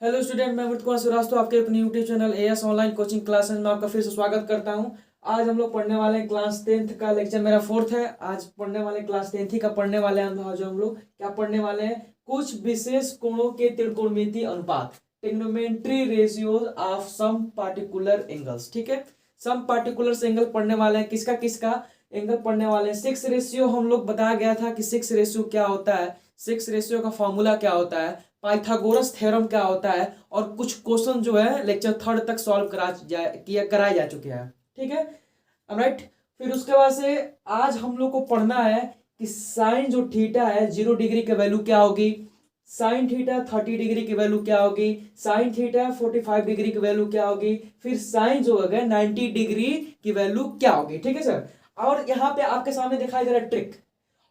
Hello student, मैं अमृत कुमार श्रीवास्तव आपके अपने YouTube channel as online coaching classes में आपका फिर से स्वागत करता हूं। आज हम लोग पढ़ने वाले हैं क्लास 10th का लेक्चर मेरा 4th है। आज पढ़ने वाले क्लास 10th ही का पढ़ने वाले हैं हम लोग क्या पढ़ने वाले हैं, कुछ विशेष कोणों के त्रिकोणमितीय अनुपात, trigonometry ratios of some particular angles. ठीक है, सम पार्टिकुलर एंगल पढ़ने वाले हैं। किसका किसका एंगल पढ़ने वाले हैं? 6 रेशियो हम लोग बताया गया था कि 6 रेशियो क्या होता है, 6 रेशियो का फॉर्मूला क्या होता है, पाइथागोरस थ्योरम क्या होता है, और कुछ क्वेश्चन जो है लेक्चर 3rd तक सॉल्व कराए जा चुके हैं। ठीक है, राइट। फिर उसके बाद से आज हम लोग को पढ़ना है कि साइन जो थीटा है 0 डिग्री की वैल्यू क्या होगी, साइन थीटा 30 डिग्री की वैल्यू क्या होगी, साइन थीटा 45 डिग्री की वैल्यू क्या होगी, फिर साइन जो है 90 डिग्री की वैल्यू क्या होगी। ठीक है सर। और यहाँ पे आपके सामने दिखाई दे रहा है ट्रिक।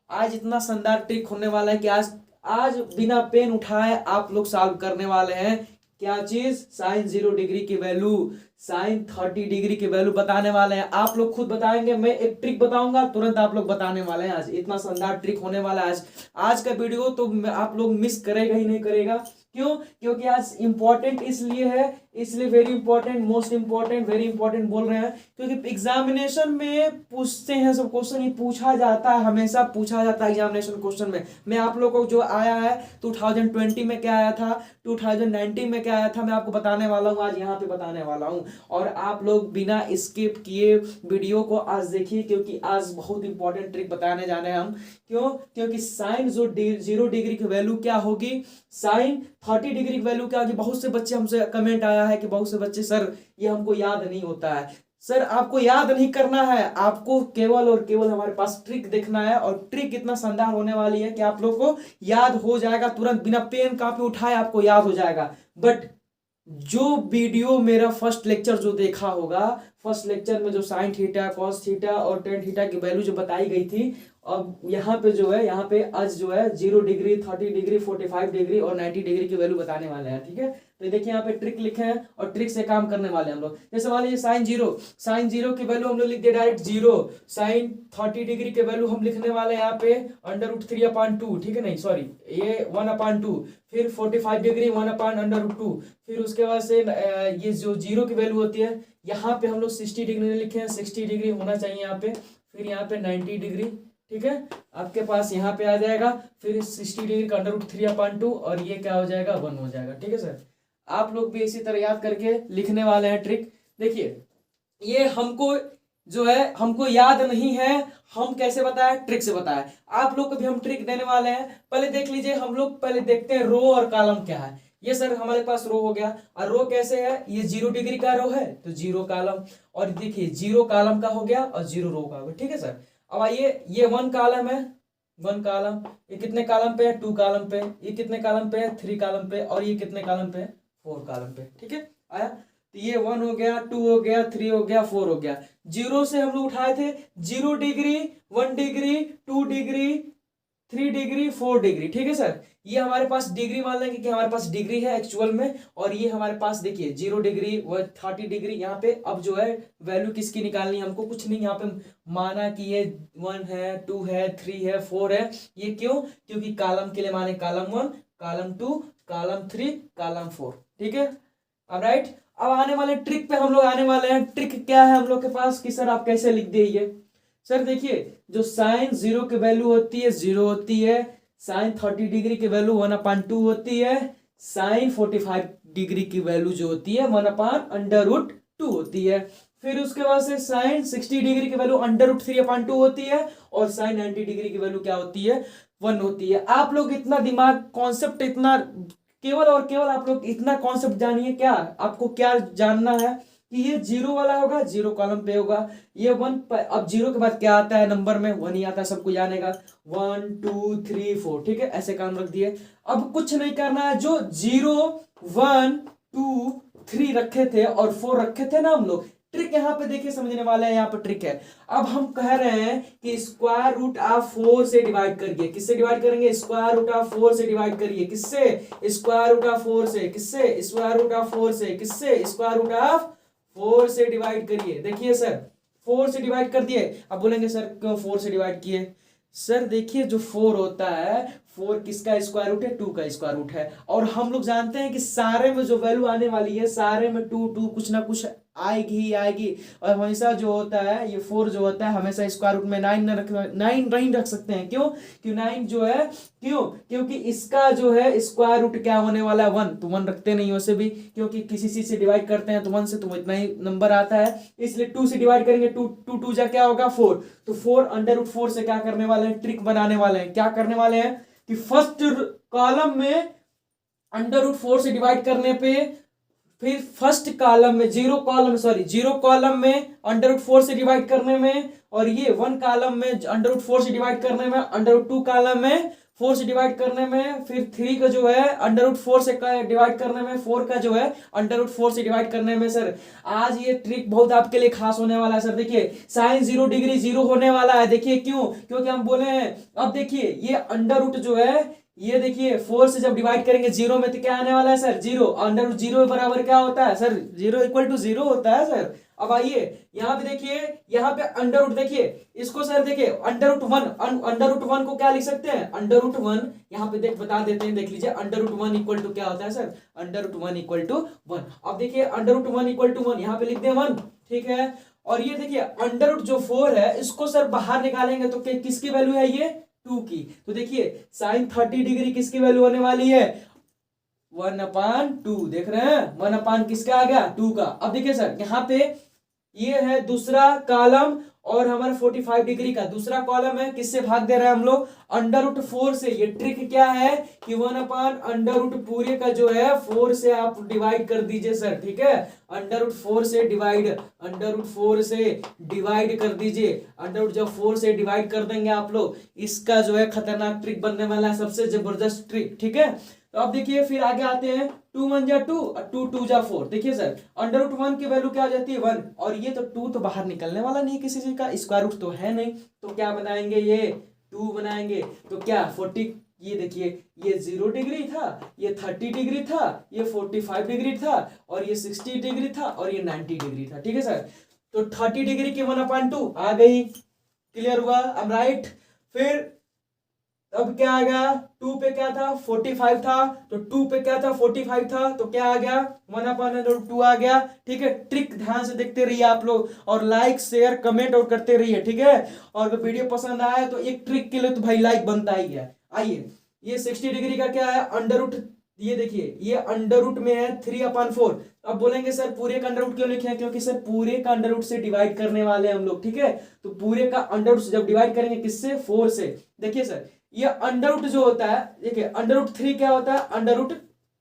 आज इतना शानदार ट्रिक होने वाला है कि आज आज बिना पेन उठाए आप लोग सॉल्व करने वाले हैं। क्या चीज? साइन 0 डिग्री की वैल्यू, साइन 30 डिग्री की वैल्यू बताने वाले हैं। आप लोग खुद बताएंगे, मैं एक ट्रिक बताऊंगा तुरंत आप लोग बताने वाले हैं। आज इतना शानदार ट्रिक होने वाला है। आज का वीडियो तो आप लोग मिस करेगा ही नहीं करेगा। क्यों? क्योंकि आज इंपॉर्टेंट इसलिए है, इसलिए very important, most important, very important बोल रहे हैं क्योंकि एग्जामिनेशन में पूछते हैं सब क्वेश्चन, ये पूछा जाता है, हमेशा पूछा जाता है एग्जामिनेशन क्वेश्चन में। मैं आप लोगों को जो आया है 2020 में क्या आया था, 2019 में क्या आया था, मैं आपको बताने वाला हूँ, आज यहाँ पे बताने वाला हूँ। और आप लोग बिना स्किप किए वीडियो को आज देखिए क्योंकि आज बहुत इंपॉर्टेंट ट्रिक बताने जाने हैं हम। क्यों? क्योंकि साइन जो 0 डिग्री की वैल्यू क्या होगी, साइन 30 डिग्री की वैल्यू क्या होगी। बहुत से बच्चे हमसे कमेंट आया है कि बहुत से बच्चे सर ये हमको याद नहीं होता है। सर आपको याद नहीं करना है, आपको केवल और केवल हमारे पास ट्रिक देखना है। और ट्रिक इतना शानदार होने वाली है कि आप लोग को याद हो जाएगा तुरंत, बिना पेन कॉपी उठाए आपको याद हो जाएगा। बट जो वीडियो मेरा फर्स्ट लेक्चर जो देखा होगा, फर्स्ट लेक्चर में जो साइन थीटा, कॉस थीटा और टेन थीटा की वैल्यू जो बताई गई थी, अब यहाँ पे जो है, यहाँ पे आज जो है 0 डिग्री, 30 डिग्री, 45 डिग्री और 90 डिग्री की वैल्यू बताने वाले हैं। ठीक है, तो देखिए यहाँ पे ट्रिक लिखे हैं और ट्रिक से काम करने वाले हैं हम लोग। जैसे मान लीजिए साइन जीरो की वैल्यू हम लोग लिख दिए डायरेक्ट 0। साइन 30 डिग्री की वैल्यू हम लिखने वाले हैं यहाँ पे √3/2। ठीक है, नहीं सॉरी, ये 1/2। फिर 45 डिग्री 1/√2। फिर उसके बाद से ये जो 0 की वैल्यू होती है यहाँ पे हम लोग 60 डिग्री लिखे हैं, 60 डिग्री होना चाहिए यहाँ पे। फिर यहाँ पे 90 डिग्री। ठीक है, आपके पास यहाँ पे आ जाएगा। फिर 60 डिग्री का √3/2 और ये क्या हो जाएगा, 1 हो जाएगा। ठीक है सर, आप लोग भी इसी तरह याद करके लिखने वाले हैं ट्रिक। देखिए ये हमको जो है हमको याद नहीं है, हम कैसे बताए, ट्रिक से बताए। आप लोग को भी हम ट्रिक देने वाले हैं। पहले देख लीजिए, हम लोग पहले देखते हैं रो और कॉलम क्या है। ये सर हमारे पास रो हो गया, और रो कैसे है, ये 0 डिग्री का रो है तो 0 कॉलम, और देखिए 0 कॉलम का हो गया और 0 रो का हो गया। ठीक है सर, अब आइए ये 1 कॉलम है, 1 कॉलम, ये कितने कॉलम पे है, 2 कॉलम पे, ये कितने कॉलम पे है, 3 कॉलम पे, और ये कितने कॉलम पे है, 4 कॉलम पे। ठीक है, आया, तो ये 1 हो गया, 2 हो गया, 3 हो गया, 4 हो गया। 0 से हम लोग उठाए थे 0 degree, 1 degree, 2 degree, 3 degree, 4 degree. ठीक है सर, ये हमारे पास डिग्री मान लेंगे कि हमारे पास डिग्री है एक्चुअल में। और ये हमारे पास देखिए 0 डिग्री, 30 डिग्री। यहाँ पे अब जो है वैल्यू किसकी निकालनी है हमको, कुछ नहीं, यहाँ पे माना कि ये 1 है, 2 है, 3 है, 4 है। ये क्यों? क्योंकि कॉलम के लिए माने कॉलम 1, कॉलम 2, कॉलम 3, कॉलम 4। ठीक है, राइट। अब आने वाले ट्रिक पे हम लोग आने वाले हैं। ट्रिक क्या है हम लोग के पास कि सर आप कैसे लिख दिए। सर देखिए, जो साइन 0 की वैल्यू होती है 0 होती है, साइन 30 डिग्री की वैल्यू 1/2 होती है, साइन 45 डिग्री की वैल्यू जो होती है 1/√2 होती है। फिर उसके बाद से साइन 60 डिग्री की वैल्यू √3/2 होती है, और साइन 90 डिग्री की वैल्यू क्या होती है, 1 होती है। आप लोग इतना दिमाग कॉन्सेप्ट, इतना केवल और केवल आप लोग इतना कॉन्सेप्ट जानिए। क्या आपको क्या जानना है कि ये 0 वाला होगा, 0 कॉलम पे होगा, ये 1। अब 0 के बाद क्या आता है नंबर में, 1 ही आता है, सबको जानेगा। 1 2 3 4। ठीक है, ऐसे काम रख दिए। अब कुछ नहीं करना है, जो 0 1 2 3 रखे थे और 4 रखे थे ना हम लोग, ट्रिक यहाँ पे देखिए समझने वाला है। यहाँ पे ट्रिक है, अब हम कह रहे हैं कि स्क्वायर रूट ऑफ 4 से डिवाइड करिए। किससे डिवाइड करेंगे? स्क्वायर रूट ऑफ 4 से डिवाइड करिए। किससे? स्क्वायर रूट ऑफ 4 से। किससे? स्क्वायर रूट ऑफ 4 से। किससे? स्क्वायर रूट ऑफ 4 से डिवाइड करिए। देखिए सर 4 से डिवाइड कर दिए। अब बोलेंगे सर क्यों 4 से डिवाइड किए? सर देखिए जो 4 होता है, 4 किसका स्क्वायर रूट है, 2 का स्क्वायर रूट है। और हम लोग जानते हैं कि सारे में जो वैल्यू आने वाली है सारे में 2 2 कुछ ना कुछ आएगी ही आएगी। और हमेशा जो होता है ये 4 जो होता है हमेशा स्क्वायर रूट में 9 नहीं रख सकते हैं। क्यों? क्यों 9 जो है, क्यों? क्योंकि इसका जो है स्क्वायर रूट क्या होने वाला है 1, तो 1 रखते नहीं वैसे भी, क्योंकि किसी चीज से डिवाइड करते हैं तो 1 से तो इतना ही नंबर आता है, इसलिए 2 से डिवाइड करेंगे, 2 2 2 जा क्या होगा 4, तो 4 अंडर रूट 4 से क्या करने वाले हैं, ट्रिक बनाने वाले हैं। क्या करने वाले हैं कि फर्स्ट कॉलम में अंडर रूट 4 से डिवाइड करने पे, फिर फर्स्ट कॉलम में जीरो कॉलम में अंडर रूट 4 से डिवाइड करने में, और ये 1 कॉलम में अंडर रूट 4 से डिवाइड करने में, अंडर रूट 2 कॉलम में 4 से डिवाइड करने में, फिर 3 का जो है अंडर रूट 4 से डिवाइड करने में, 4 का जो है अंडर रूट 4 से डिवाइड करने में। सर आज ये ट्रिक बहुत आपके लिए खास होने वाला है। सर देखिए साइन 0 डिग्री 0 होने वाला है। देखिए क्यों? क्योंकि हम बोले हैं, अब देखिए ये अंडर रूट जो है, ये देखिए 4 से जब डिवाइड करेंगे 0 में तो क्या आने वाला है सर, 0। अंडर रूट 0 बराबर क्या होता है सर, 0 इक्वल टू 0 होता है सर। अब आइए यहाँ पे देखिए, यहाँ पे अंडर रूट देखिए इसको सर, देखिए अंडर रूट 1 को क्या लिख सकते हैं, अंडर रूट 1, यहाँ पे बता देते हैं, देख लीजिए अंडर रूट 1 इक्वल टू क्या होता है sir, under root 1 equal to 1। अब देखिए अंडर रूट 1 इक्वल टू 1 यहाँ पे लिख दे 1, ठीक है। और ये देखिए अंडर रूट जो 4 है इसको सर बाहर निकालेंगे तो किसकी वैल्यू है, ये 2 की। तो देखिए साइन 30 डिग्री किसकी वैल्यू होने वाली है, 1/2। देख रहे हैं 1 किसका आ गया, 2 का। अब देखिए सर यहाँ पे ये है दूसरा कॉलम, और हमारा 45 डिग्री का दूसरा कॉलम है, किससे भाग दे रहे हैं हम लोग, अंडर रूट 4 से। ये ट्रिक क्या है कि 1/अंडर रूट पूरे का जो है 4 से आप डिवाइड कर दीजिए सर, ठीक है। अंडर रूट 4 से डिवाइड, अंडर रूट 4 से डिवाइड कर दीजिए। अंडर रूट जब 4 से डिवाइड कर देंगे आप लोग, इसका जो है खतरनाक ट्रिक बनने वाला है, सबसे जबरदस्त ट्रिक, ठीक है। तो अब देखिए फिर आगे आते हैं, 2 1 जा 2 और 2 2 जा 4। देखिए सर अंडर रूट 1 की वैल्यू क्या हो जाती है 1, और ये तो 2 तो बाहर निकलने वाला नहीं किसी चीज का, स्क्वायर रूट तो है नहीं, तो क्या बनाएंगे, ये 2 बनाएंगे। तो क्या 40, ये देखिए ये 0 डिग्री था, ये 30 डिग्री था, ये 45 डिग्री था, और ये 60 डिग्री था, और ये 90 डिग्री था, ठीक है सर। तो 30 डिग्री की 1/2 आ गई, क्लियर हुआ, अब राइट। फिर अब क्या आ गया, 2 पे क्या था 45 था, तो 2 पे क्या था 45 था, तो क्या आ गया 1/2 आ गया, ठीक है। ट्रिक ध्यान से देखते रहिए आप लोग, और लाइक शेयर कमेंट और करते रहिए, ठीक है। और अगर वीडियो पसंद आया तो एक ट्रिक के लिए तो भाई लाइक बनता ही है। आइए ये 60 डिग्री का क्या है, अंडर रूट, ये देखिए ये अंडर रूट में है 3/4। अब बोलेंगे सर पूरे का अंडर रूट क्यों लिखे हैं, क्योंकि सर पूरे का अंडर रूट से डिवाइड करने वाले हैं हम लोग, ठीक है। तो पूरे का अंडर रूट से जब डिवाइड करेंगे किससे, 4 से। देखिए सर ये अंडर रूट जो होता है, देखिए अंडर रूट 3 क्या होता है, अंडर रूट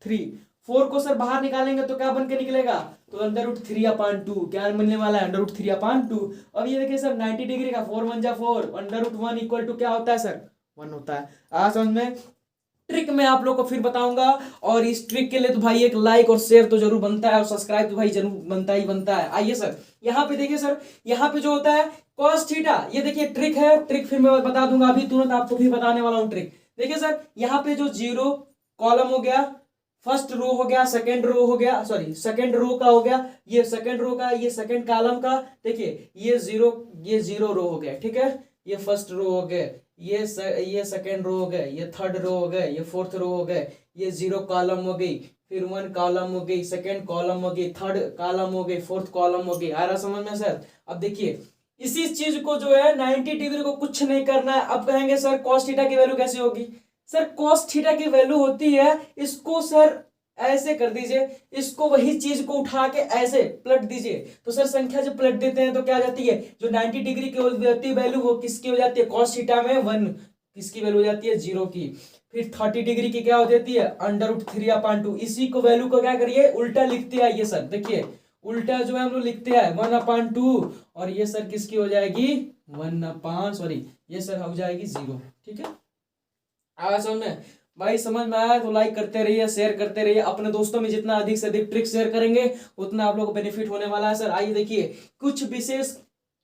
3। 4 को सर बाहर निकालेंगे तो क्या बन के निकलेगा, तो अंडर रूट 3/2, क्या मिलने वाला है, अंडर रूट 3/2। अब ये देखिए सर 90 डिग्री का 4 1 जा 4, अंडर रूट 1 इक्वल टू क्या होता है सर, 1 होता है। आ समझ में, ट्रिक मैं आप लोग को फिर बताऊंगा, और इस ट्रिक के लिए तो भाई एक लाइक और शेयर तो जरूर बनता है, और सब्सक्राइब तो भाई जरूर बनता ही बनता है। आइए सर यहाँ पे देखिए सर, यहाँ पे जो होता है cos थीटा, ये देखिए ट्रिक है, ट्रिक फिर मैं बता दूंगा, अभी तुरंत आपको भी बताने वाला हूँ ट्रिक। देखिए सर यहाँ पे जो 0 कॉलम हो गया, फर्स्ट रो हो गया, सेकंड रो हो गया, सॉरी सेकंड रो का हो गया, ये सेकंड रो का, ये सेकंड कॉलम का, देखिए ये 0 रो हो गया, ठीक है। ये फर्स्ट रो हो गए, ये सेकंड रो हो गए, ये थर्ड रो हो गए, ये फोर्थ रो हो गए, ये 0 कॉलम हो गई, फिर 1 कॉलम हो गई, सेकंड कॉलम हो गई, थर्ड कॉलम हो गई, फोर्थ कॉलम हो गई। आ रहा समझ में सर। अब देखिए इसी चीज को जो है 90 डिग्री को कुछ नहीं करना है। अब कहेंगे सर cos थीटा की वैल्यू कैसे होगी, सर cos थीटा की वैल्यू होती है, इसको सर ऐसे कर दीजिए, इसको वही चीज को उठा के ऐसे पलट दीजिए, तो सर संख्या जब पलट देते हैं तो क्या जाती है, जो 90 डिग्री की होती वैल्यू वो किसकी हो जाती है, cos थीटा में 1, किसकी वैल्यू हो जाती है 0 की। फिर 30 डिग्री की क्या हो जाती है, अंडर रूट 3/2। इसी को वैल्यू को क्या करिए, उल्टा लिखते आइए सर, देखिए उल्टा जो है हम लोग लिखते हैं 1/2, और ये सर किसकी हो जाएगी 1/, ये सर हो जाएगी 0, ठीक है। आया समझ में भाई, समझ में आया तो लाइक करते रहिए, शेयर करते रहिए, अपने दोस्तों में जितना अधिक से अधिक ट्रिक शेयर करेंगे उतना आप लोगों को बेनिफिट होने वाला है सर। आइए देखिए कुछ विशेष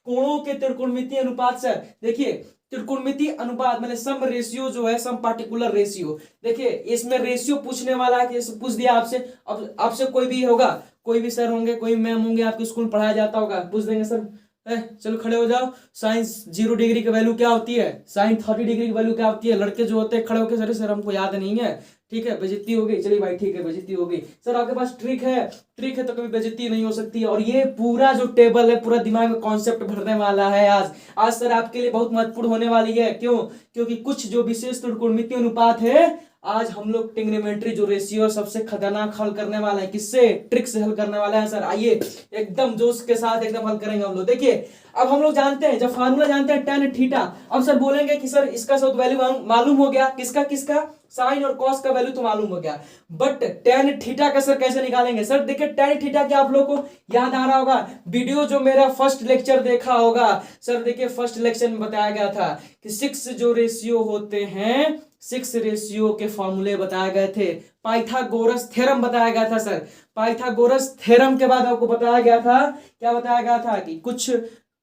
कोणों के त्रिकोणमितीय अनुपात सर, देखिए त्रिकोणमितीय अनुपात मैंने सम रेशियो जो है, सम पार्टिकुलर रेशियो, देखिए इसमें रेशियो पूछने वाला है, कि पूछ दिया आपसे, अब आपसे कोई भी होगा, कोई भी सर होंगे, कोई मैम होंगे, आपके स्कूल पढ़ाया जाता होगा, पूछ देंगे सर चलो खड़े हो जाओ। साइन 0 डिग्री की वैल्यू क्या होती है, साइन 30 डिग्री की वैल्यू क्या होती है। लड़के जो होते हैं खड़े होकर, सर हमको याद नहीं है, ठीक है बेइज्जती हो गई। चलिए भाई ठीक है, बेइज्जती हो गई। सर आपके पास ट्रिक है, ट्रिक है तो कभी बेइज्जती नहीं हो सकती। और ये पूरा जो टेबल है पूरा दिमाग में कॉन्सेप्ट भरने वाला है आज। आज सर आपके लिए बहुत महत्वपूर्ण होने वाली है। क्यों? क्योंकि कुछ जो विशेष त्रिकोणमितीय अनुपात है, आज हम लोग ट्रिग्नोमेट्री जो रेशियो सबसे खतरनाक हल करने वाले हैं। किससे? ट्रिक से हल करने वाले हैं सर। आइए एकदम जोश के साथ एकदम हल करेंगे हम लोग। देखिए अब हम लोग जानते हैं, जब फार्मूला जानते हैं tan थीटा। अब सर बोलेंगे कि सर इसका सब वैल्यू मालूम हो गया, किसका किसका, साइन और कॉस का वैल्यू तो मालूम हो गया, बट tan थीटा का सर कैसे निकालेंगे। सर देखिए tan थीटा क्या आप लोग को याद आ रहा होगा, वीडियो जो मेरा फर्स्ट लेक्चर देखा होगा सर। देखिए फर्स्ट लेक्चर में बताया गया था कि 6 जो रेशियो होते हैं, 6 रेशियो के फॉर्मूले बताए गए थे। पाइथागोरस थ्योरम बताया गया था सर। पाइथागोरस थ्योरम के बाद आपको बताया गया था, क्या बताया गया था कि कुछ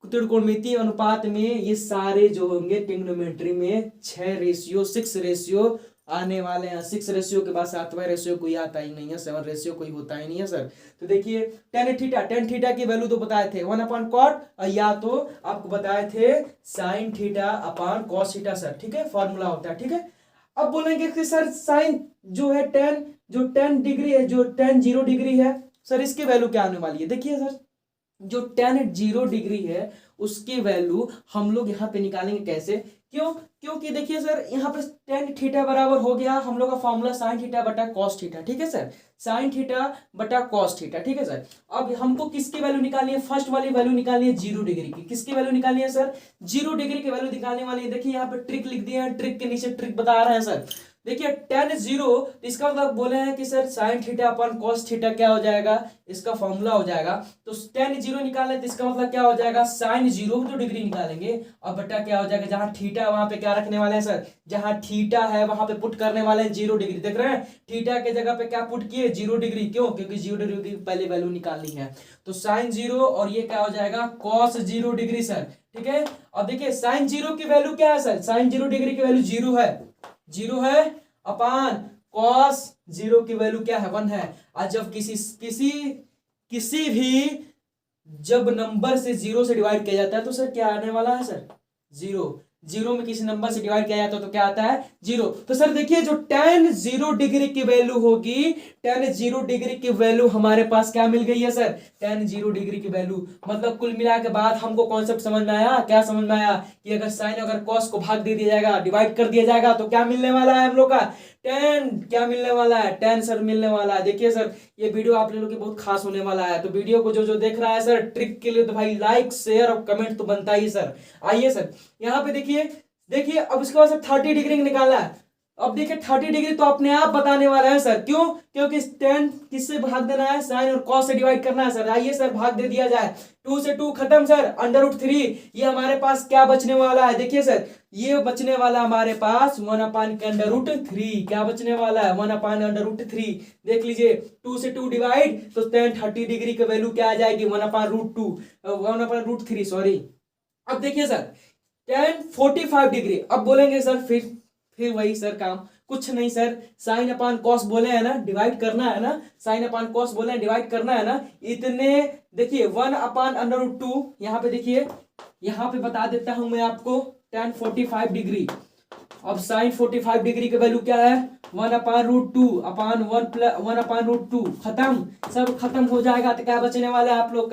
त्रिकोणमितीय अनुपात में ये सारे जो होंगे ट्रिग्नोमेट्री में 6 रेशियो 6 रेशियो आने वाले हैं। 6 रेशियो के बाद 7वां रेशियो कोई आता ही नहीं है, 7 रेशियो कोई होता ही नहीं है सर। तो देखिए tan थीटा की वैल्यू तो बताए थे 1/cot, या तो आपको बताए थे sin थीटा/cos थीटा सर, ठीक है फॉर्मूला होता है, ठीक है। अब बोलेंगे कि सर साइन जो है जो 10 डिग्री है, जो tan 0 डिग्री है सर, इसकी वैल्यू क्या आने वाली है। देखिए सर जो tan 0 डिग्री है उसकी वैल्यू हम लोग यहाँ पे निकालेंगे कैसे। क्यों? क्योंकि देखिए सर यहाँ पे tan थीटा बराबर हो गया हम लोग का फॉर्मूला sin थीटा बटा cos थीटा, ठीक है सर, sin थीटा बटा cos थीटा, ठीक है सर। अब हमको किसकी वैल्यू निकालनी है, फर्स्ट वाली वैल्यू निकालनी है 0 डिग्री की। किसकी वैल्यू निकालनी है सर, 0 डिग्री की वैल्यू निकालने वाली है। देखिए यहाँ पे ट्रिक लिख दिया है, ट्रिक के नीचे ट्रिक बता रहे हैं सर। देखिए tan 0, इसका मतलब बोले हैं कि सर sin थीटा अपन cos थीटा क्या हो जाएगा, इसका फॉर्मूला हो जाएगा। तो tan 0 निकाले तो इसका मतलब क्या हो जाएगा, sin 0 डिग्री निकालेंगे और बटा क्या हो जाएगा, जहां थीटा वहां पे क्या रखने वाले हैं सर, जहां थीटा है वहां पे पुट करने वाले हैं 0 डिग्री। देख रहे हैं थीटा के जगह पे क्या पुट किए, 0 डिग्री। क्यों? क्योंकि 0 डिग्री की पहले वैल्यू निकालनी है। तो sin 0 और ये क्या हो जाएगा cos 0 डिग्री सर, ठीक है। अब देखिए sin 0 की वैल्यू क्या है सर, sin 0 डिग्री की वैल्यू 0 है, 0 है अपान cos 0 की वैल्यू क्या है, 1 है। और जब किसी भी जब नंबर से 0 से डिवाइड किया जाता है तो सर क्या आने वाला है सर, 0। 0 में किसी नंबर से डिवाइड किया जाता है तो क्या आता है, 0। तो सर देखिए जो tan 0 डिग्री की वैल्यू होगी, tan 0 डिग्री की वैल्यू हमारे पास क्या मिल गई है सर, tan 0 डिग्री की वैल्यू। मतलब कुल मिला के बाद हमको कॉन्सेप्ट समझ में आया, क्या समझ में आया कि अगर साइन अगर कॉस को भाग दे दिया जाएगा, डिवाइड कर दिया जाएगा तो क्या मिलने वाला है हम लोग का, tan क्या मिलने वाला है, tan सर मिलने वाला है। देखिए सर ये वीडियो आप लोगों की बहुत खास होने वाला है। तो वीडियो को जो जो देख रहा है सर ट्रिक के लिए तो भाई लाइक शेयर और कमेंट तो बनता ही सर। आइए सर यहाँ पे देखिए, देखिए अब इसके बाद 30 डिग्री निकाला है। अब देखिए 30 डिग्री तो अपने आप बताने वाला है सर। क्यों? क्योंकि tan किससे भाग देना है, साइन और कॉस से डिवाइड करना है सर। आइए सर भाग दे दिया जाए, 2 से 2 खत्म सर, √3। ये हमारे पास क्या बचने वाला है, देखिए सर ये बचने वाला हमारे पास 1/√3। क्या बचने वाला है, 1/√3। देख लीजिए 2 से 2 डिवाइड तो tan 30 डिग्री की वैल्यू क्या आ जाएगी, 1/√3 सॉरी। अब देखिए सर tan 45 डिग्री। अब बोलेंगे सर फिर वही सर काम, कुछ नहीं सर, साइन अपान कॉस बोले है ना डिवाइड करना है ना, साइन अपान कॉस बोले डिवाइड करना है ना, इतने देखिए 1/√2। यहाँ पे देखिए, यहाँ पे बता देता हूं मैं आपको tan 45 डिग्री। अब साइन 45 डिग्री की वैल्यू क्या है, 1/√2 अपान 1/√2। खत्म, सब खत्म हो जाएगा। तो क्या बचने वाला है आप लोग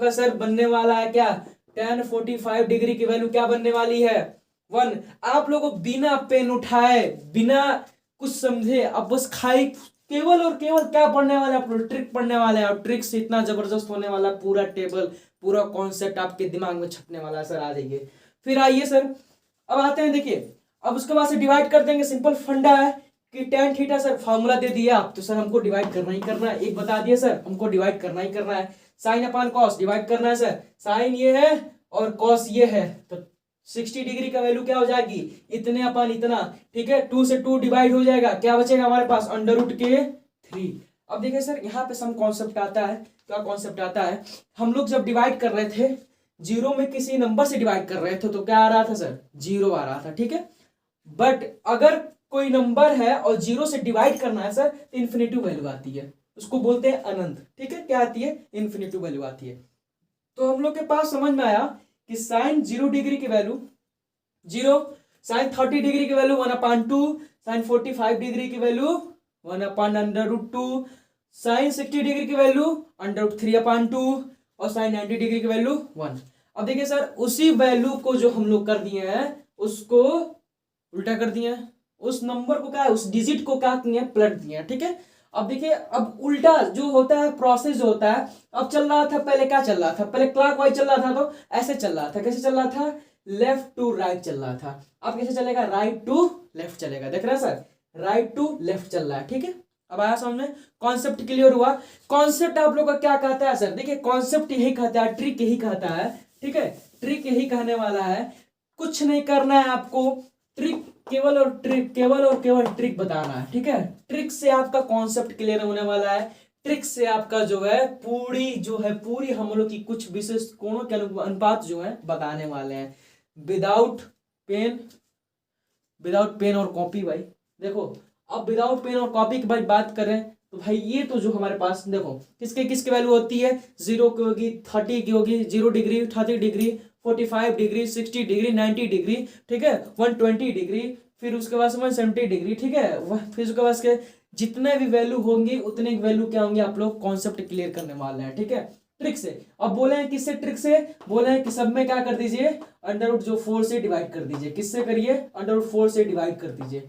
का सर बनने वाला है क्या, tan 45 डिग्री की वैल्यू क्या बनने वाली है, 1। आप लोगों को बिना पेन उठाए बिना कुछ समझे अब बस खाई केवल और केवल क्या पढ़ने वाले आप लोग, ट्रिक पढ़ने वाले हैं। और ट्रिक से इतना जबरदस्त होने वाला, पूरा टेबल पूरा कॉन्सेप्ट आपके दिमाग में छपने वाला है सर। आ जाइए फिर, आइए सर अब आते हैं। देखिए अब उसके बाद से डिवाइड कर देंगे, सिंपल फंडा है कि tan थीटा सर फॉर्मूला दे दिया आप तो सर हमको डिवाइड करना ही करना है। एक बता दिया सर हमको डिवाइड करना ही करना है, साइन अपान कॉस डिवाइड करना है सर, साइन ये है और कॉस ये है तो 60 डिग्री का वैल्यू क्या हो जाएगी, इतने अपान इतना, ठीक है। 2 से 2 डिवाइड हो जाएगा, क्या बचेगा हमारे पास, √3। अब देखिए सर यहाँ पे सम कॉन्सेप्ट आता है, क्या कॉन्सेप्ट आता है, हम लोग जब डिवाइड कर रहे थे 0 में किसी नंबर से डिवाइड कर रहे थे तो क्या आ रहा था सर, 0 आ रहा था, ठीक है। बट अगर कोई नंबर है और 0 से डिवाइड करना है सर तो इन्फिनिटिव वैल्यू आती है, उसको बोलते हैं अनंत, ठीक है। क्या आती है, इन्फिनिटिव वैल्यू आती है। तो हम लोग के पास समझ में आया कि साइन 0 डिग्री की वैल्यू 0, साइन 30 डिग्री की वैल्यू 1/2, साइन 45 डिग्री की वैल्यू 1/√2, साइन 60 डिग्री की वैल्यू √3/2 और साइन 90 डिग्री की वैल्यू 1। अब देखिए सर, उसी वैल्यू को जो हम लोग कर दिए हैं उसको उल्टा कर दिए हैं, उस नंबर को क्या है, उस डिजिट को क्या किए हैं, पलट दिए हैं। ठीक है, अब देखिए, अब उल्टा जो होता है प्रोसेस जो होता है, अब चल रहा था पहले क्या चल रहा था, पहले क्लॉकवाइज चल रहा था, तो ऐसे चल रहा था, कैसे चल रहा था, लेफ्ट टू राइट चल रहा था। अब कैसे चलेगा, राइट टू लेफ्ट चलेगा। देख रहे हैं सर, राइट टू लेफ्ट चल रहा है। ठीक है, अब आया समझ में, कॉन्सेप्ट क्लियर हुआ। कॉन्सेप्ट आप लोग का क्या कहता है सर, देखिए कॉन्सेप्ट यही कहता है, ट्रिक यही कहता है। ठीक है, ट्रिक यही कहने वाला है, कुछ नहीं करना है आपको, ट्रिक केवल और केवल ट्रिक बताना है। ठीक है, ट्रिक से आपका कॉन्सेप्ट क्लियर होने वाला है, ट्रिक से आपका जो है पूरी हम लोग की कुछ विशेष कोणों के अनुपात जो है बताने वाले हैं, विदाउट पेन और कॉपी। भाई देखो, अब विदाउट पेन और कॉपी की भाई बात करें तो भाई ये तो जो हमारे पास देखो किसके किसके वैल्यू होती है, 0 की होगी, 30 की होगी, 0 degree, 30 degree, 45 degree, 60 degree, 90 degree, ठीक है, 120 डिग्री, फिर उसके बाद 170 डिग्री। ठीक है, फिर उसके बाद के जितने भी वैल्यू होंगी उतने वैल्यू क्या होंगे, आप लोग कॉन्सेप्ट क्लियर करने वाले हैं। ठीक है, ट्रिक से। अब बोले हैं किससे, ट्रिक से बोले हैं कि सब में क्या कर दीजिए, √4 से डिवाइड कर दीजिए। किससे करिए, √4 से डिवाइड कर दीजिए।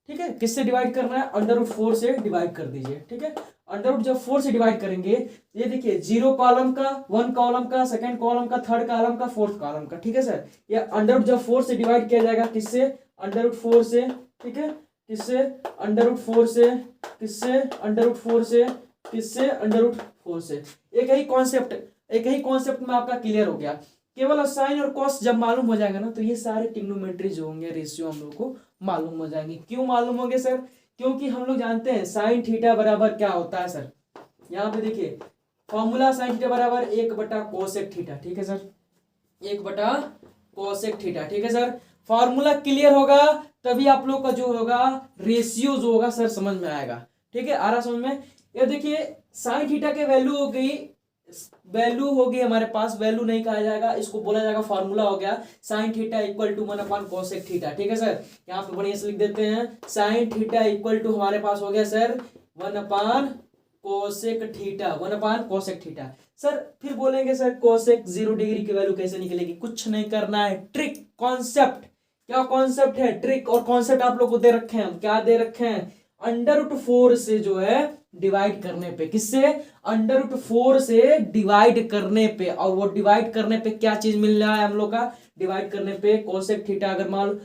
ठीक है, किससे डिवाइड करना है, √4 से डिवाइड कर दीजिए। ठीक है, √4 से डिवाइड करेंगे, ये देखिए 0 कॉलम का, 1 कॉलम का, सेकंड कॉलम का, थर्ड कॉलम का, फोर्थ कॉलम का। ठीक है सर, ये √4 से डिवाइड किया जाएगा, किससे, √4 से। ठीक है, किससे, √4 से, किससे, √4 से, किससे, √4 से। एक ही कॉन्सेप्ट में आपका क्लियर हो गया। केवल साइन और कॉस जब मालूम हो जाएगा ना, तो ये सारे ट्रिग्नोमेट्री जो होंगे, रेशियो हम लोग को मालूम हो जाएंगे। क्यों मालूम होंगे सर, क्योंकि हम लोग जानते हैं साइन थीटा बराबर क्या होता है सर, यहाँ पे देखिए फॉर्मूला, साइन थीटा बराबर 1/कोसेक थीटा। ठीक है सर, 1/कोसेक थीटा। ठीक है सर, फॉर्मूला क्लियर होगा तभी आप लोग का जो होगा रेशियो जो होगा सर समझ में आएगा। ठीक है, आ रहा समझ में। ये देखिए साइन थीटा के वैल्यू होगी हमारे पास, वैल्यू नहीं कहा जाएगा, इसको बोला जाएगा फॉर्मूला हो गया, sine theta equal to cosec theta. ठीक है सर, यहाँ पे बढ़िया से लिख देते हैं, साइन थीटा इक्वल टू हमारे पास हो गया सर 1/कोसेक थीटा, 1/कोसेक थीटा। सर फिर बोलेंगे सर कोसेक 0 डिग्री की वैल्यू कैसे निकलेगी, कुछ नहीं करना है, ट्रिक, कॉन्सेप्ट। क्या कॉन्सेप्ट है, ट्रिक और कॉन्सेप्ट आप लोग को दे रखे हैं, क्या दे रखे हैं, √4 से जो है डिवाइड करने पे, किससे, √4 से डिवाइड करने पे, और वो डिवाइड करने पे क्या चीज मिल रहा है हम लोग का, डिवाइड करने पे कोसेक थीटा। अगर मान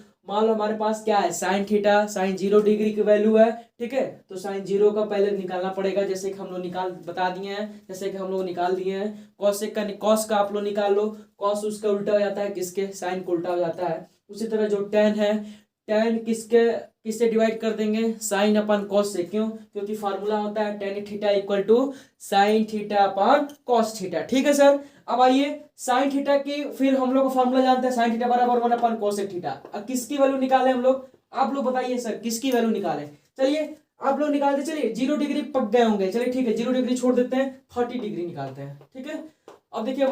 लो हमारे पास क्या है, साइन थीटा, साइन 0 डिग्री की वैल्यू है। ठीक है, तो साइन 0 का पहले निकालना पड़ेगा, जैसे कि हम लोग बता दिए हैं, जैसे कि हम लोग निकाल दिए हैं। कॉस का आप लोग निकाल लो, कॉस उसका उल्टा हो जाता है, किसके, साइन को उल्टा हो जाता है। उसी तरह जो टेन है, टेन किससे डिवाइड कर देंगे, साइन अपन कॉस से। क्यों, क्योंकि फार्मूला होता है tan theta equal to sine theta upon cos theta. ठीक है सर, अब आइए साइन थीटा की, फिर हम लोग का फार्मूला जानते हैं, साइन थीटा बराबर 1/कोसेक थीटा। अब किसकी वैल्यू निकाले हम लोग, आप लोग बताइए सर, किसकी वैल्यू निकाले, चलिए आप लोग निकालते चलिए, 0 डिग्री पक गए होंगे, चलिए ठीक है 0 डिग्री छोड़ देते हैं, 30 डिग्री निकालते हैं। ठीक है, अब देखिए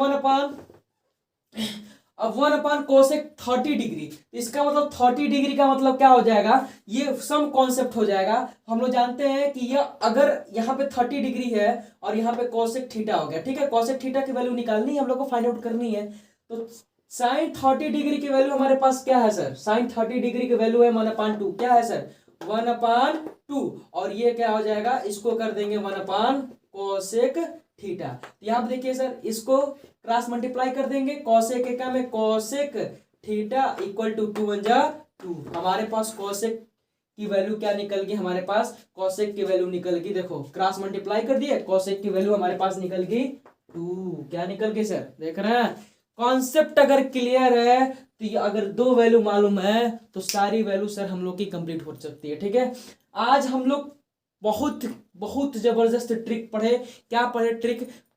1/कोसेक 30 डिग्री, इसका मतलब 30 डिग्री का मतलब क्या हो जाएगा, ये सम कॉन्सेप्ट हो जाएगा। हम लोग जानते हैं कि यह अगर यहाँ पे 30 डिग्री है और यहाँ पे कोसेक थीटा हो गया। ठीक है, कोसेक थीटा की वैल्यू निकालनी है हम लोग को, फाइंड आउट करनी है। तो साइन 30 डिग्री की वैल्यू हमारे पास क्या है सर, साइन 30 डिग्री की वैल्यू है 1/2, क्या है सर 1/2, और ये क्या हो जाएगा, इसको कर देंगे 1/कोसेक थीटा। तो यहाँ पे देखिए सर, इसको क्रॉस मल्टीप्लाई कर देंगे, कोसेक का में कोसेक थीटा इक्वल टू 2 1 जा 2। हमारे पास कोसेक की वैल्यू क्या निकल गई, हमारे पास कोसेक की वैल्यू निकल गई, देखो क्रॉस मल्टीप्लाई कर दिए, कोसेक की वैल्यू हमारे पास निकल गई 2। क्या निकल गई सर, देख रहे हैं, कॉन्सेप्ट अगर क्लियर है तो ये अगर 2 वैल्यू मालूम है तो सारी वैल्यू सर हम लोग की कंप्लीट हो सकती है। ठीक है, आज हम लोग बहुत बहुत जबरदस्त ट्रिक पढ़े। क्या पढ़े,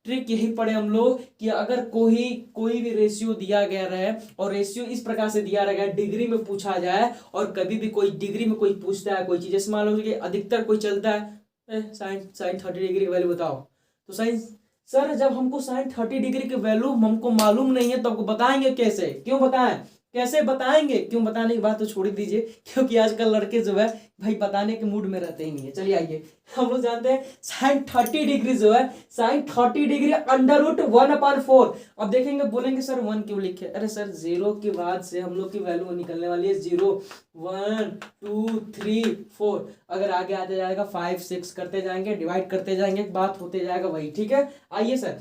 ट्रिक यही पढ़े हम लोग कि अगर कोई भी रेशियो दिया गया रहे, और रेशियो इस प्रकार से दिया रहेगा, डिग्री में पूछा जाए, और कभी भी कोई डिग्री में कोई पूछता है कोई चीज, जैसे मान लो कि अधिकतर कोई चलता है साइन 30 डिग्री की वैल्यू बताओ, तो साइन सर जब हमको साइन 30 डिग्री की वैल्यू हमको मालूम नहीं है तो आपको बताएंगे कैसे, क्यों बताएं, कैसे बताएंगे, क्यों बताने की बात तो छोड़ ही दीजिए, क्योंकि आजकल लड़के जो है भाई बताने के मूड में रहते ही नहीं है। चलिए आइए, हम लोग जानते हैं साइन 30 डिग्री जो है, साइन 30 डिग्री √1/4। अब देखेंगे बोलेंगे सर 1 क्यों लिखे, अरे सर जीरो के बाद से हम लोग की वैल्यू निकलने वाली है 0 1 2 3 4, अगर आगे आते जाएगा 5 6 करते जाएंगे, डिवाइड करते जाएंगे, बात होते जाएगा वही। ठीक है, आइए सर,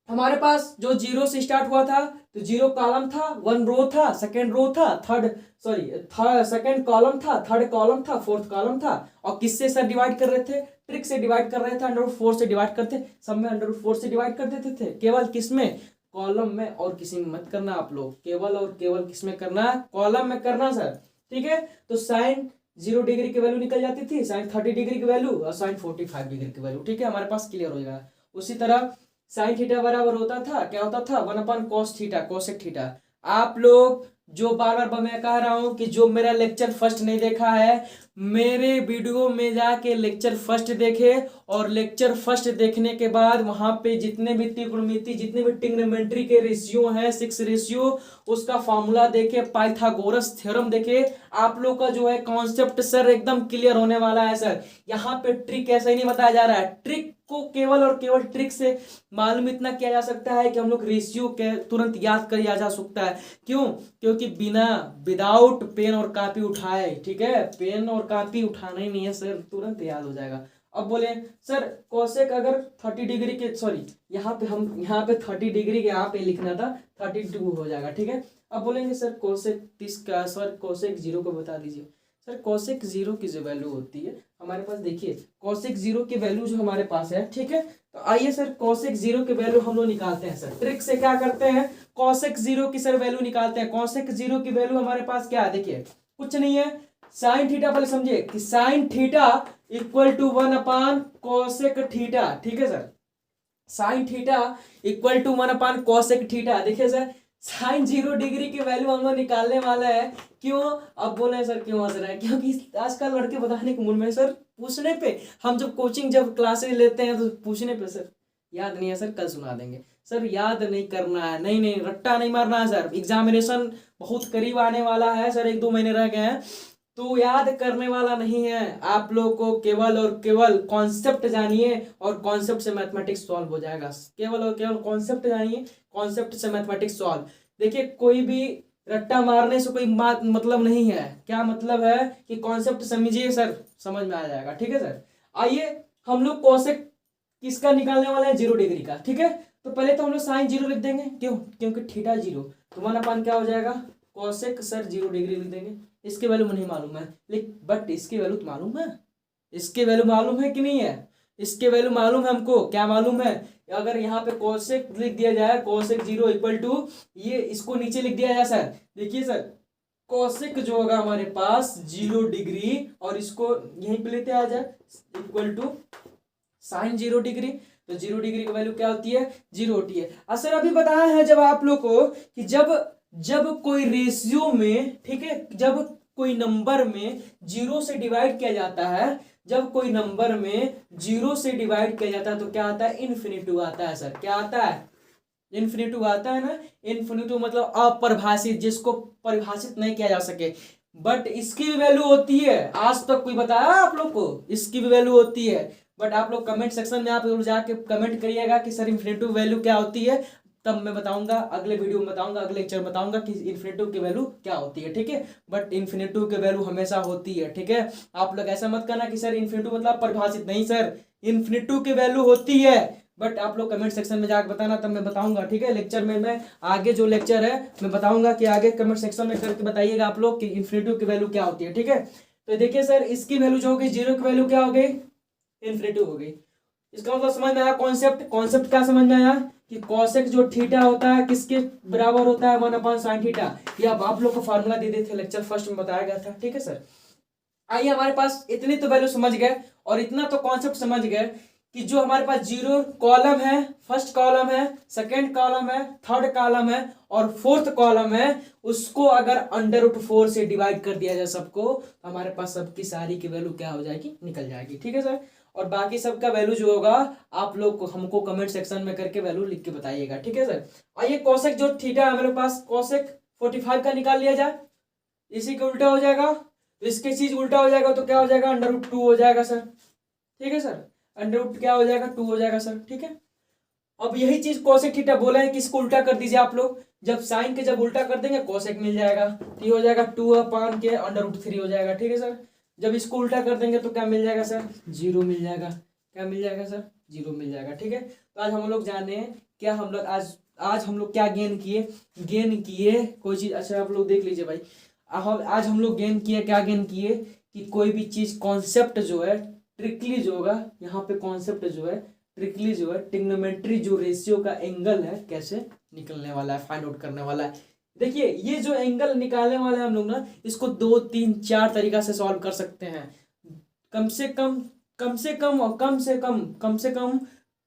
हमारे पास जो 0 से स्टार्ट हुआ था तो 0 कॉलम था, 1 रो था, सेकंड रो था, सेकंड कॉलम था, थर्ड कॉलम था, फोर्थ कॉलम था। और किससे सर डिवाइड कर रहे थे, ट्रिक से डिवाइड कर रहे थे, √4 से डिवाइड करते, सब में √4 से डिवाइड कर देते थे, केवल किसमें, कॉलम में, और किसी में मत करना आप लोग, केवल और केवल किसमें करना, कॉलम में करना सर। ठीक है, तो साइन 0 डिग्री की वैल्यू निकल जाती थी, साइन 30 डिग्री की वैल्यू और साइन 45 डिग्री की वैल्यू। ठीक है, हमारे पास क्लियर हो जाएगा। उसी तरह साइन थीटा बराबर होता था, क्या होता था, 1/cos थीटा, कोसेक थीटा। आप लोग जो बार बार मैं कह रहा हूं कि जो मेरा लेक्चर फर्स्ट नहीं देखा है, मेरे वीडियो में जाके लेक्चर फर्स्ट देखे, और लेक्चर फर्स्ट देखने के बाद वहां पे जितने भी त्रिकोणमिति, जितने भी ट्रिग्नोमेट्री के रेशियो हैं, 6 रेशियो, उसका फॉर्मूला देखे, पाइथागोरस थ्योरम देखे। आप लोग का जो है कॉन्सेप्ट सर एकदम क्लियर होने वाला है सर। यहाँ पे ट्रिक ऐसा ही नहीं बताया जा रहा है, ट्रिक को केवल और केवल ट्रिक से मालूम इतना किया जा सकता है कि हम लोग रेशियो के तुरंत याद किया जा सकता है। क्यों, क्योंकि विदाउट पेन और कॉपी उठाए, ठीक है, पेन और कॉपी उठाना ही नहीं है सर, तुरंत याद हो जाएगा। अब बोले सर कोसेक अगर 30 डिग्री के, सॉरी यहाँ पे 30 डिग्री के यहाँ पे लिखना था, 32 हो जाएगा। ठीक है, अब बोलेंगे सर कोसेक 30 का, सर कोसेक 0 को बता दीजिए। सर कोसेक 0 की जो वैल्यू होती है हमारे पास, देखिए कोसेक 0 की वैल्यू जो हमारे पास है, ठीक है, तो आइए सर कोसेक 0 की वैल्यू हम लोग निकालते हैं सर। ट्रिक से क्या करते हैं, कोसेक 0 की सर वैल्यू निकालते हैं। कोसेक 0 की वैल्यू हमारे पास क्या है, देखिए कुछ नहीं है, साइन थीटा, पहले समझिए कि sine theta equal to cosec theta. ठीक है sir, sine theta equal to cosec theta. देखिए सर साइन 0 डिग्री की वैल्यू हम लोग निकालने वाला है। क्यों, अब बोले सर क्यों हंस रहे हैं, क्योंकि आजकल लड़के बताने के मूड में सर, पूछने पे, हम जब कोचिंग जब क्लासेस लेते हैं तो पूछने पे सर याद नहीं है सर, कल सुना देंगे सर, याद नहीं करना है, नहीं नहीं रट्टा नहीं मारना है सर, एग्जामिनेशन बहुत करीब आने वाला है सर, 1-2 महीने रह गए हैं, तो याद करने वाला नहीं है। आप लोग को केवल और केवल कॉन्सेप्ट जानिए और कॉन्सेप्ट से मैथमेटिक्स सॉल्व हो जाएगा, केवल और केवल कॉन्सेप्ट जानिए, कॉन्सेप्ट से मैथमेटिक्स सॉल्व। देखिए कोई भी रट्टा मारने से कोई मतलब नहीं है, क्या मतलब है कि कॉन्सेप्ट समझिए सर, समझ में आ जाएगा। ठीक है सर, आइए हम लोग कोसेक किसका निकालने वाले हैं, 0 डिग्री का। ठीक है, तो पहले तो हम लोग साइन 0 लिख देंगे, क्यों, क्योंकि थीटा 0, तो 1/, क्या हो जाएगा, कोसेक सर 0 डिग्री लिख देंगे। इसकी वैल्यू नहीं मालूम है, बट इसकी वैल्यू तो मालूम है, इसकी वैल्यू मालूम है कि नहीं है, इसके वैल्यू मालूम है हमको, क्या मालूम है, अगर यहाँ पे कोसेक लिख दिया जाए, कोसेक 0 इक्वल टू, ये इसको नीचे लिख दिया जाए सर, देखिए सर कोसेक जो होगा हमारे पास 0 डिग्री, और इसको यहीं पे लेते आ जाए इक्वल टू साइन 0 डिग्री, तो 0 डिग्री की वैल्यू क्या होती है, 0 होती है। असर अभी बताया है जब आप लोग को कि जब कोई रेशियो में, ठीक है, जब कोई नंबर में 0 से डिवाइड किया जाता है, जब कोई नंबर में 0 से डिवाइड किया जाता है तो क्या आता है, इन्फिनिटी आता है सर, क्या आता है, इन्फिनिटी आता है ना, इन्फिनिटी मतलब अपरिभाषित, जिसको परिभाषित नहीं किया जा सके, बट इसकी भी वैल्यू होती है। आज तक कोई बताया आप लोग को, इसकी भी वैल्यू होती है, बट आप लोग कमेंट सेक्शन में आप लोग जाके कमेंट करिएगा कि सर इन्फिनिटी वैल्यू क्या होती है, तब मैं बताऊंगा, अगले वीडियो में बताऊंगा, अगले लेक्चर में बताऊंगा कि इन्फिनिटी की वैल्यू क्या होती है। ठीक है, बट इन्फिनिटी की वैल्यू हमेशा होती है। ठीक है, आप लोग ऐसा मत करना कि सर इन्फिनिटी मतलब परिभाषित, नहीं सर, इन्फिनिटी की वैल्यू होती है, बट आप लोग कमेंट सेक्शन में जाकर बताना, तब मैं बताऊंगा। ठीक है, लेक्चर में मैं आगे जो लेक्चर है मैं बताऊंगा कि आगे कमेंट सेक्शन में करके बताइएगा आप लोग कि इन्फिनिटी की वैल्यू क्या होती है। ठीक है, तो देखिए सर इसकी वैल्यू जो होगी 0 की वैल्यू क्या हो गई, इन्फिनिटी हो गई। इसका मतलब समझ में आया, कॉन्सेप्ट क्या समझ में आया कि कोसेक जो थीटा होता है किसके बराबर होता है, 1/sin थीटा। ये अब आप लोग को फार्मूला दे देते थे, लेक्चर फर्स्ट में बताया गया था। ठीक है सर, आइए हमारे पास इतनी तो वैल्यू समझ गए, और इतना तो कॉन्सेप्ट समझ गए कि जो हमारे पास 0 कॉलम है, फर्स्ट कॉलम है, सेकंड कॉलम है, थर्ड कॉलम है और फोर्थ कॉलम है, उसको अगर √4 से डिवाइड कर दिया जाए सबको, तो हमारे पास सबकी सारी की वैल्यू क्या हो जाएगी, निकल जाएगी। ठीक है सर, और बाकी सबका वैल्यू जो होगा आप लोग को हमको कमेंट सेक्शन में करके वैल्यू लिख के बताइएगा, ठीक है सर। आइए कोसेक जो थीटा है मेरे पास, कोसेक 45 का निकाल लिया जाए, इसी के उल्टा हो जाएगा, इसके चीज उल्टा हो जाएगा तो क्या हो जाएगा, √2 हो जाएगा सर, ठीक है सर, √2 क्या हो जाएगा, 2 हो जाएगा सर, ठीक है। अब यही चीज कोसेक थीटा बोला है कि इसको उल्टा कर दीजिए आप लोग, जब साइन के जब उल्टा कर देंगे कोसेक मिल जाएगा, ये हो जाएगा 2 के √3 हो जाएगा, ठीक है सर। जब इसको उल्टा कर देंगे तो क्या मिल जाएगा सर, 0 मिल जाएगा, क्या मिल जाएगा सर, 0 मिल जाएगा, ठीक है। तो आज हम लोग जाने क्या हम लोग आज हम लोग क्या गेन किए कोई चीज, अच्छा आप लोग देख लीजिए भाई, आज हम लोग गेन किए, क्या गेन किए कि कोई भी चीज कॉन्सेप्ट जो है ट्रिकली जो होगा, यहाँ पे कॉन्सेप्ट जो है ट्रिकली जो है ट्रिग्नोमेट्री जो रेशियो का एंगल है कैसे निकलने वाला है, फाइंड आउट करने वाला है। देखिए ये जो एंगल निकालने वाले हैं हम लोग ना, इसको 2 3 4 तरीका से सॉल्व कर सकते हैं, कम से कम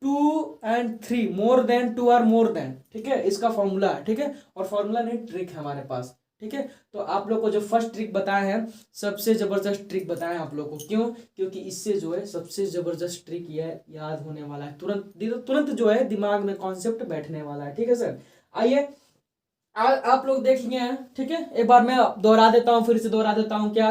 2 and 3 मोर देन 2 और मोर देन, ठीक है, इसका फॉर्मूला है, ठीक है। और फॉर्मूला नहीं ट्रिक है हमारे पास, ठीक है। तो आप लोग को जो फर्स्ट ट्रिक बताए हैं सबसे जबरदस्त ट्रिक बताए हैं आप लोग को, क्यों, क्योंकि इससे जो है सबसे जबरदस्त ट्रिक यह याद होने वाला है, तुरंत जो है दिमाग में कॉन्सेप्ट बैठने वाला है, ठीक है सर। आइए आप लोग देख लिए हैं, ठीक है, एक बार मैं दोहरा देता हूँ, फिर से दोहरा देता हूँ क्या,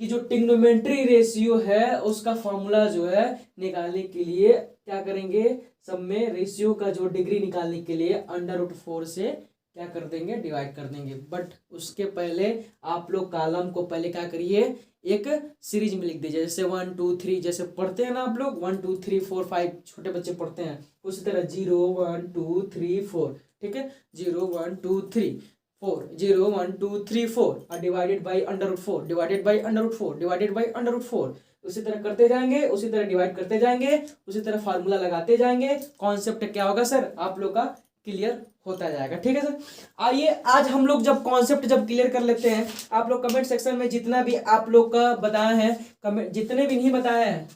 कि जो ट्रिग्नोमेट्री रेशियो है उसका फॉर्मूला जो है निकालने के लिए क्या करेंगे, सब में रेशियो का जो डिग्री निकालने के लिए √4 से क्या कर देंगे, डिवाइड कर देंगे। बट उसके पहले आप लोग कॉलम को पहले क्या करिए, एक सीरीज में लिख दीजिए, जैसे 1 2 3 जैसे पढ़ते हैं ना आप लोग, 1 2 3 4 5 छोटे बच्चे पढ़ते हैं, उसी तरह 0 1 2 3 4, ठीक है, 0 1 2 3 4 0 1 2 3 4 divided by √4 divided by √4 divided by √4, उसी तरह करते जाएंगे, उसी तरह डिवाइड करते जाएंगे, उसी तरह फार्मूला लगाते जाएंगे, कॉन्सेप्ट क्या होगा सर आप लोग का क्लियर होता जाएगा, ठीक है सर। आइए आज हम लोग जब कॉन्सेप्ट जब क्लियर कर लेते हैं, आप लोग कमेंट सेक्शन में जितना भी आप लोग का बताया है, कमेंट जितने भी नहीं बताया है,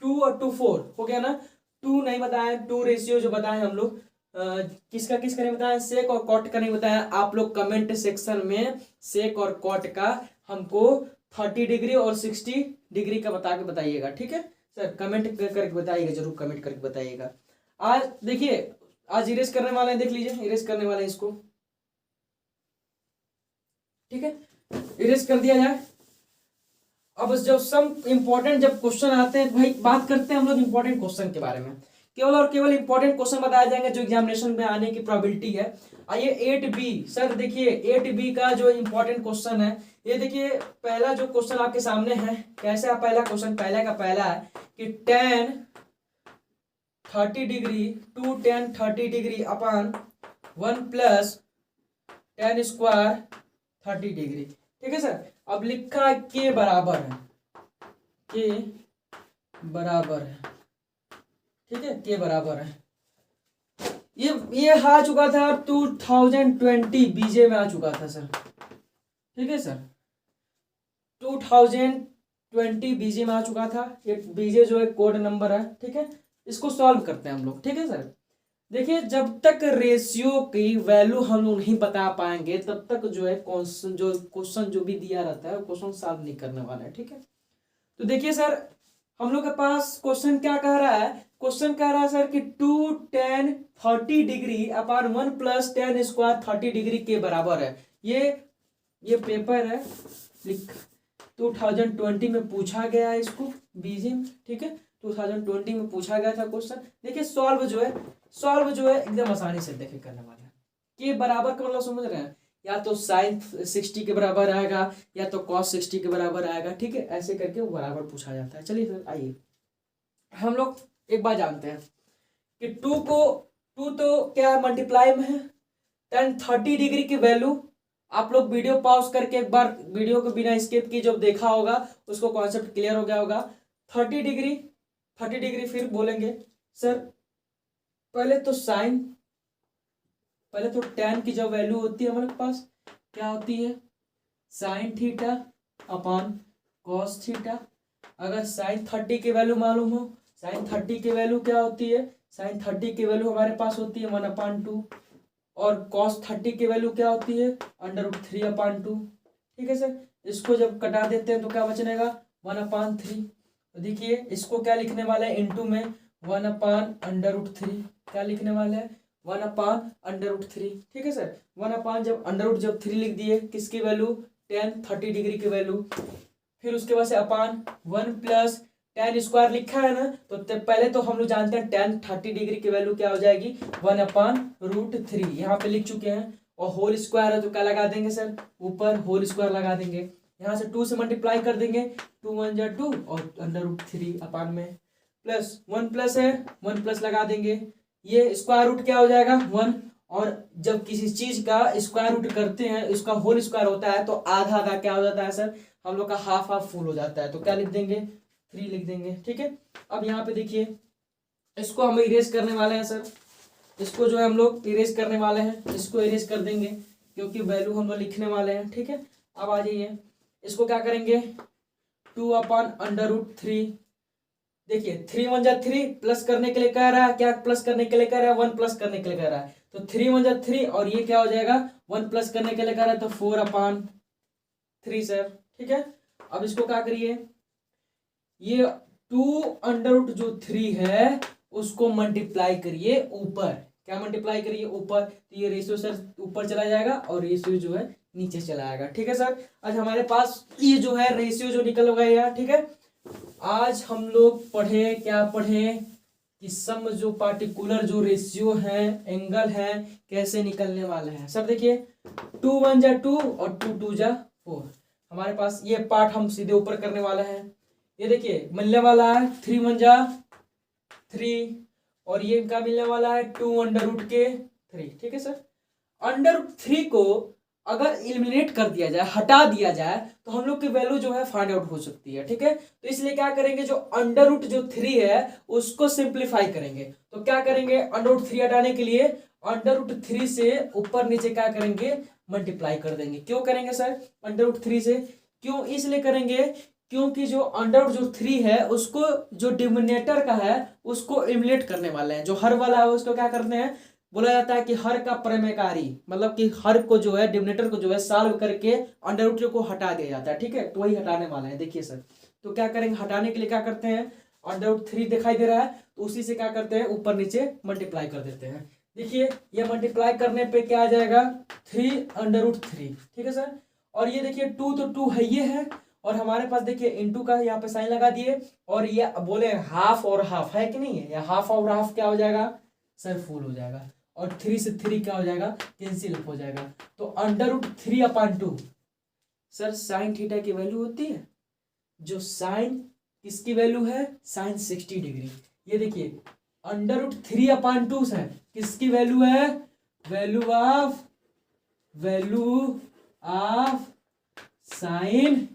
2 और 2 4 हो गया ना, 2 नहीं बताया, 2 रेशियो जो बताए हम लोग, किसका नहीं बताया, सेक और कॉट का नहीं बताया, आप लोग कमेंट सेक्शन में सेक और कॉट का हमको 30 डिग्री और 60 डिग्री का बता के बताइएगा, ठीक है सर, कमेंट करके बताइएगा, जरूर कमेंट करके बताइएगा। आज देखिए आज इरेज करने वाले हैं, देख लीजिए इरेज करने वाले हैं इसको, ठीक है, इरेज कर दिया जाए। अब जब सम इंपॉर्टेंट जब क्वेश्चन आते हैं तो भाई बात करते हैं हम लोग इंपॉर्टेंट क्वेश्चन के बारे में, केवल और केवल इंपॉर्टेंट क्वेश्चन बताए जाएंगे जो एग्जामिनेशन में आने की प्रोबेबिलिटी है। आइए 8B सर, देखिए 8B का जो इंपॉर्टेंट क्वेश्चन है, ये देखिए पहला जो क्वेश्चन आपके सामने है, कैसे आप पहला क्वेश्चन पहला है कि tan 30 डिग्री 2 tan 30 डिग्री अपान 1 प्लस tan स्क्वायर 30 डिग्री, ठीक है सर। अब लिखा है के बराबर है, के बराबर है, ठीक है, के बराबर है, ये आ चुका था 2020 बीजे में आ चुका था सर, ठीक है सर, 2020 बीजे में आ चुका था, ये बीजे जो है कोड नंबर है, ठीक है। इसको सॉल्व करते हैं हम लोग, ठीक है सर। देखिए जब तक रेशियो की वैल्यू हम लोग नहीं बता पाएंगे तब तक जो है क्वेश्चन जो भी दिया रहता है क्वेश्चन सॉल्व नहीं करने वाला है, ठीक है। तो देखिए सर हम लोग के पास क्वेश्चन क्या कह रहा है, क्वेश्चन कह रहा है सर कि 2 tan 30 डिग्री अपान 1 प्लस tan स्क्वायर 30 डिग्री के बराबर है। ये पेपर है, 2020 में पूछा गया है इसको बीजे में, ठीक है, 2020 में पूछा गया था क्वेश्चन। देखिए सॉल्व जो है एकदम आसानी से देखे करने वाला है। के बराबर का मतलब समझ रहे हैं, या तो साइन 60 के बराबर आएगा या तो कॉस 60 के बराबर आएगा, ठीक है, ऐसे करके वो बराबर पूछा जाता है। चलिए सर आइए हम लोग एक बात जानते हैं कि 2 तो क्या मल्टीप्लाई में है, tan 30 डिग्री की वैल्यू आप लोग वीडियो पॉज करके एक बार वीडियो को बिना स्किप की जब देखा होगा उसको कॉन्सेप्ट क्लियर हो गया होगा। 30 डिग्री फिर बोलेंगे सर पहले तो tan की जो वैल्यू होती है हमारे पास क्या होती है, sine theta upon cos theta. अगर साइन 30 की वैल्यू मालूम हो, साइन 30 की वैल्यू क्या होती है, साइन 30 की वैल्यू हमारे पास होती है 1/2, और कॉस 30 की वैल्यू क्या होती है √3/2, ठीक है सर। इसको जब कटा देते हैं तो क्या बचनेगा 1/3, तो देखिए इसको क्या लिखने वाला है, इंटू में 1/√3 क्या लिखने वाला है, 1/√3। ठीक है सर, 1 जब अंडर जब 3 लिख दिए, किसकी वैल्यू, tan 30 डिग्री की वैल्यू। फिर उसके बाद से अपान 1 प्लस tan स्क्वायर लिखा है ना, तो पहले तो हम लोग जानते हैं tan 30 डिग्री की वैल्यू क्या हो जाएगी, 1/√3 यहाँ पे लिख चुके हैं। और होल स्क्वायर है तो क्या लगा देंगे सर, ऊपर होल स्क्वायर लगा देंगे। यहाँ से 2 से मल्टीप्लाई कर देंगे, 2 1 जा 2 और अंडर√3 अपान में प्लस 1 प्लस है 1 प्लस लगा देंगे। ये स्क्वायर रूट क्या हो जाएगा 1, और जब किसी चीज का स्क्वायर रूट करते हैं इसका होल स्क्वायर होता है तो आधा आधा क्या हो जाता है सर, हम लोग का हाफ हाफ फुल हो जाता है, तो क्या लिख देंगे 3 लिख देंगे। ठीक है, अब यहाँ पे देखिए इसको हम इरेज करने वाले हैं सर, इसको जो है हम लोग इरेज करने वाले हैं, इसको इरेज कर देंगे क्योंकि वैल्यू हम लोग लिखने वाले हैं। ठीक है, अब आ जाइए इसको क्या करेंगे, 2/√3। देखिए 3 1 जा 3 प्लस करने के लिए कह रहा है, क्या प्लस करने के लिए कह रहा है, 1 प्लस करने के लिए कह रहा है, तो 3 1 जा 3 और ये क्या हो जाएगा 1 प्लस करने के लिए कह रहा है तो 4/3 सर। ठीक है, अब इसको क्या करिए, ये 2√3 है उसको मल्टीप्लाई करिए ऊपर, क्या मल्टीप्लाई करिए ऊपर, तो ये रेशियो सर ऊपर चला जाएगा और रेशियो जो है नीचे चला आएगा। ठीक है सर, आज हमारे पास ये जो है रेशियो जो निकल गया। ठीक है, आज हम लोग पढ़े, क्या पढ़े कि सम जो पार्टिकुलर जो रेशियो है, एंगल है, कैसे निकलने वाले हैं सर। देखिए 2 1 जा 2 और 2 2 जा 4, हमारे पास ये पार्ट हम सीधे ऊपर करने वाला है। ये देखिए मिलने वाला है 3 1 जा 3 और ये क्या मिलने वाला है 2√3। ठीक है सर, √3 को अगर एलिमिनेट कर दिया जाए, हटा दिया जाए, तो हम लोग की वैल्यू जो है फाइंड आउट हो सकती है। ठीक है, तो इसलिए क्या करेंगे, जो √3 है उसको सिंप्लीफाई करेंगे। तो क्या करेंगे, √3 हटाने के लिए √3 से ऊपर नीचे क्या करेंगे, मल्टीप्लाई कर देंगे। क्यों करेंगे सर √3 से, क्यों इसलिए करेंगे क्योंकि जो √3 है उसको जो डिनोमिनेटर का है उसको एलिमिनेट करने वाले हैं। जो हर वाला है उसको क्या करते हैं, बोला जाता है कि हर का प्रमेयकारी, मतलब कि हर को जो है डिनोमिनेटर को जो है सॉल्व करके √3 को हटा दिया जाता है। ठीक है, तो वही हटाने वाले हैं। देखिए सर, तो क्या करेंगे, हटाने के लिए क्या करते हैं, √3 दिखाई दे रहा है तो उसी से क्या करते हैं, ऊपर नीचे मल्टीप्लाई कर देते हैं। देखिए ये मल्टीप्लाई करने पे क्या आ जाएगा 3√3। ठीक है सर, और ये देखिए 2 तो 2 है, ये है, और हमारे पास देखिए इंटू का यहाँ पे साइन लगा दिए, और ये बोले हाफ और हाफ है कि नहीं है, या हाफ और हाफ क्या हो जाएगा सर, फुल हो जाएगा, और 3 से 3 क्या हो जाएगा, कैंसिल हो जाएगा। तो √3/2 सर साइन थीटा की वैल्यू होती है, जो साइन किसकी वैल्यू है, साइन 60 डिग्री। ये देखिए √3/2 है, किसकी वैल्यू है, value of sine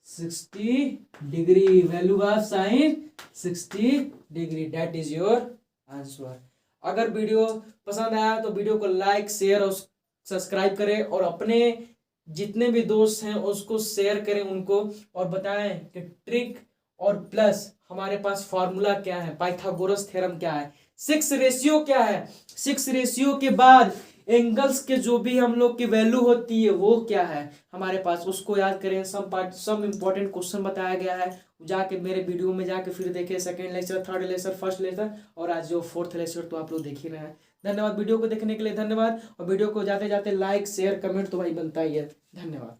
60 degree, value of sine 60 degree, that is your answer. अगर वीडियो पसंद आया तो वीडियो को लाइक शेयर और सब्सक्राइब करें, और अपने जितने भी दोस्त हैं उसको शेयर करें उनको, और बताएं कि ट्रिक और प्लस हमारे पास फॉर्मूला क्या है, पाइथागोरस थ्योरम क्या है, 6 रेशियो क्या है, 6 रेशियो के बाद एंगल्स के जो भी हम लोग की वैल्यू होती है वो क्या है हमारे पास, उसको याद करें। सम इंपॉर्टेंट क्वेश्चन बताया गया है, जाके मेरे वीडियो में जाके फिर देखें, second lecture, third lecture, first lecture, और आज जो 4th लेक्चर तो आप लोग देख ही रहे हैं। धन्यवाद, वीडियो को देखने के लिए धन्यवाद, और वीडियो को जाते जाते लाइक शेयर कमेंट तो भाई बनता ही है। धन्यवाद।